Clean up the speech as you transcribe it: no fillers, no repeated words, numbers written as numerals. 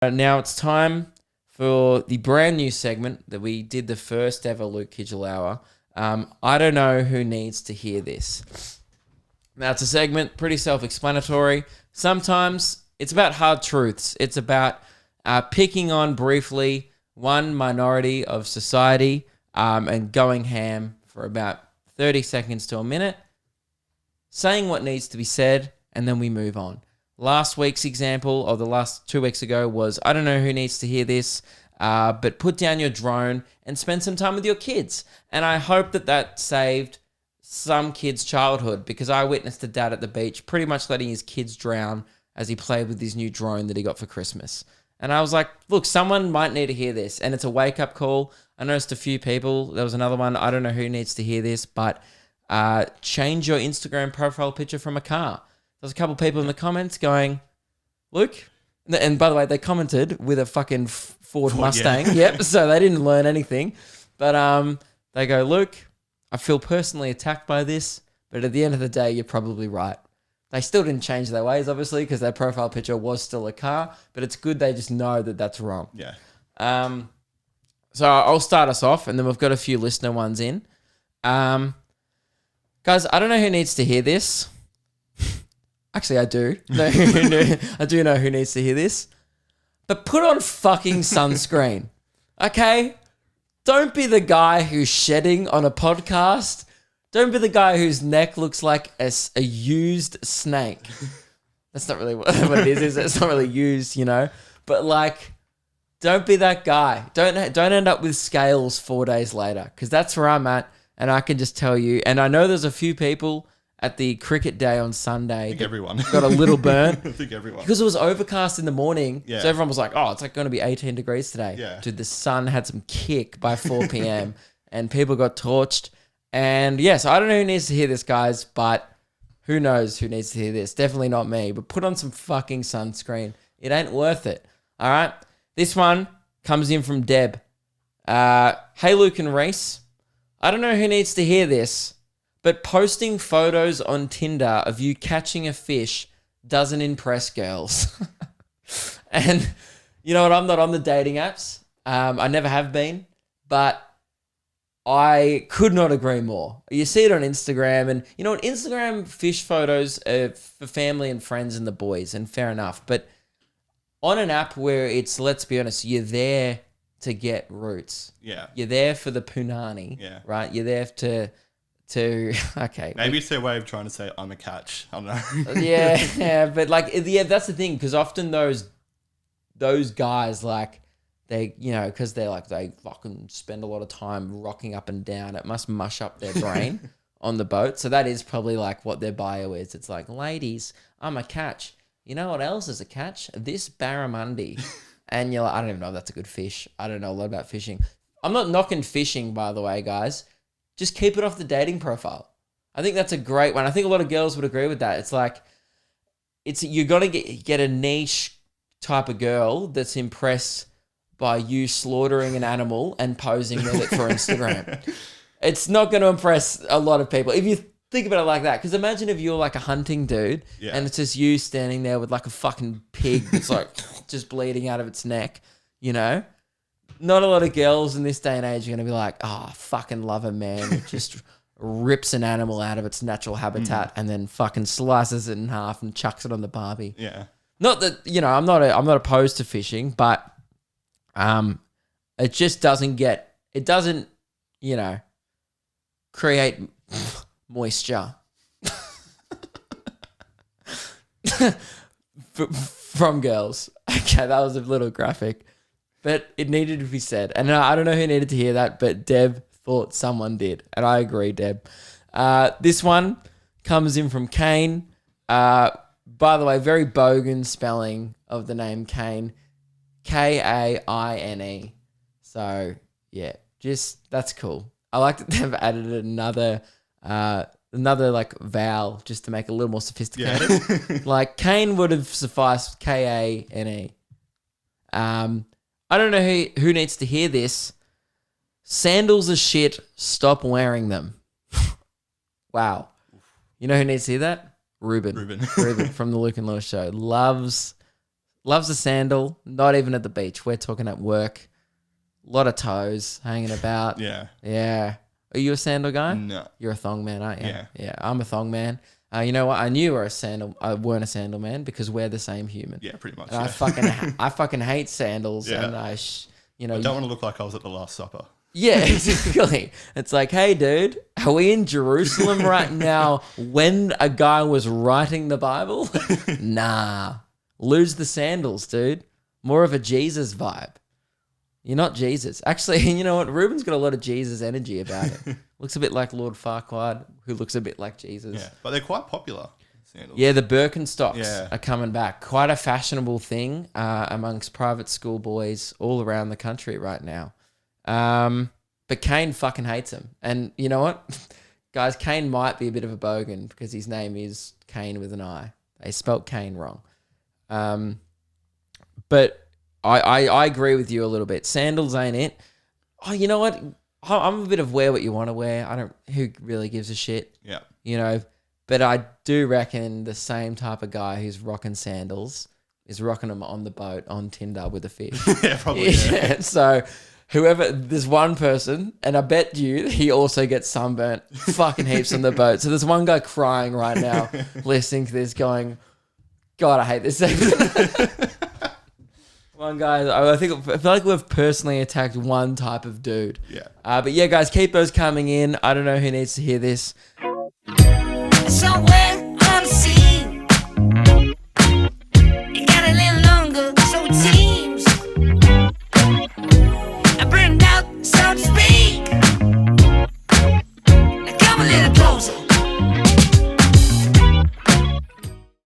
Now it's time for the brand new segment that we did the first ever Luke Kidgell Hour. I don't know who needs to hear this. Now it's a segment, pretty self-explanatory. Sometimes it's about hard truths. It's about picking on briefly one minority of society and going ham for about 30 seconds to a minute, saying what needs to be said, and then we move on. Last week's example, or the last 2 weeks ago, was I don't know who needs to hear this, but put down your drone and spend some time with your kids. And I hope that saved some kid's childhood, because I witnessed a dad at the beach pretty much letting his kids drown as he played with his new drone that he got for Christmas. And I was like, look, someone might need to hear this. And it's a wake-up call. I noticed a few people. There was another one. I don't know who needs to hear this, but change your Instagram profile picture from a car. There's a couple people in the comments going, Luke, and by the way, they commented with a fucking Ford Mustang. Yeah. Yep, so they didn't learn anything. But they go, Luke, I feel personally attacked by this, but at the end of the day, you're probably right. They still didn't change their ways, obviously, because their profile picture was still a car, but it's good they just know that that's wrong. Yeah. So I'll start us off, and then we've got a few listener ones in. Guys, I don't know who needs to hear this. Actually, I do. I do know who needs to hear this. But put on fucking sunscreen, okay? Don't be the guy who's shedding on a podcast. Don't be the guy whose neck looks like a used snake. That's not really what it is it? It's not really used, you know? But, like, don't be that guy. Don't end up with scales 4 days later, because that's where I'm at, and I can just tell you. And I know there's a few people at the cricket day on Sunday. I think everyone got a little burn. I think everyone. Because it was overcast in the morning. Yeah. So everyone was like, oh, it's like going to be 18 degrees today. Yeah. Dude, the sun had some kick by 4 p.m. and people got torched. And yes, I don't know who needs to hear this, guys, but who knows who needs to hear this. Definitely not me. But put on some fucking sunscreen. It ain't worth it. All right? This one comes in from Deb. Hey, Luke and Reese. I don't know who needs to hear this, but posting photos on Tinder of you catching a fish doesn't impress girls. And you know what? I'm not on the dating apps. I never have been, but I could not agree more. You see it on Instagram, and you know what? Instagram fish photos are for family and friends and the boys, and fair enough. But on an app where it's, let's be honest, you're there to get roots. Yeah. You're there for the punani. Yeah. Right? You're there to okay. Maybe it's their way of trying to say I'm a catch. I don't know. yeah, but like, yeah, that's the thing, because often those guys, like, they, you know, because they fucking spend a lot of time rocking up and down. It must mush up their brain on the boat. So that is probably like what their bio is. It's like, ladies, I'm a catch. You know what else is a catch? This barramundi. And you're like, I don't even know if that's a good fish. I don't know a lot about fishing. I'm not knocking fishing, by the way, guys. Just keep it off the dating profile. I think that's a great one. I think a lot of girls would agree with that. It's like, you're going to get a niche type of girl that's impressed by you slaughtering an animal and posing with it for Instagram. It's not going to impress a lot of people if you think about it like that. Because imagine if you're like a hunting dude and it's just you standing there with like a fucking pig that's like just bleeding out of its neck, you know? Not a lot of girls in this day and age are going to be like, oh, I fucking love a man who just rips an animal out of its natural habitat and then fucking slices it in half and chucks it on the barbie. Yeah. Not that, you know, I'm not opposed to fishing, but it just doesn't, you know, create moisture from girls. Okay, that was a little graphic. But it needed to be said. And I don't know who needed to hear that, but Deb thought someone did. And I agree, Deb. This one comes in from Kane. By the way, very bogan spelling of the name Kane. Kaine. So, yeah, just that's cool. I like that they've added another like vowel just to make it a little more sophisticated. Yeah. Like Kane would have sufficed Kane. I don't know who needs to hear this. Sandals are shit. Stop wearing them. Wow. You know who needs to hear that? Ruben from the Luke and Lewis show. Loves Loves a sandal. Not even at the beach. We're talking at work. A lot of toes hanging about. Yeah. Yeah. Are you a sandal guy? No. You're a thong man, aren't you? Yeah. Yeah, I'm a thong man. You know what? I knew you were I weren't a sandal man because we're the same human. Yeah, pretty much. And Yeah. I fucking hate sandals. Yeah. And I don't want to look like I was at the Last Supper. Yeah, exactly. It's like, hey, dude, are we in Jerusalem right now when a guy was writing the Bible? Nah. Lose the sandals, dude. More of a Jesus vibe. You're not Jesus. Actually, you know what? Ruben's got a lot of Jesus energy about it. Looks a bit like Lord Farquaad, who looks a bit like Jesus. Yeah, but they're quite popular, sandals. Yeah, the Birkenstocks are coming back. Quite a fashionable thing amongst private school boys all around the country right now. But Kane fucking hates them. And you know what? Guys, Kane might be a bit of a bogan because his name is Kane with an I. They spelt Kane wrong. But I agree with you a little bit. Sandals ain't it. Oh, you know what? I'm a bit of wear what you want to wear. Who really gives a shit? Yeah. You know, but I do reckon the same type of guy who's rocking sandals is rocking them on the boat on Tinder with a fish. Yeah, probably. Yeah. So there's one person, and I bet you he also gets sunburnt fucking heaps on the boat. So there's one guy crying right now listening to this going, God, I hate this segment. One guy, I feel like we've personally attacked one type of dude. Yeah. But yeah, guys, keep those coming in. I don't know who needs to hear this. Somewhere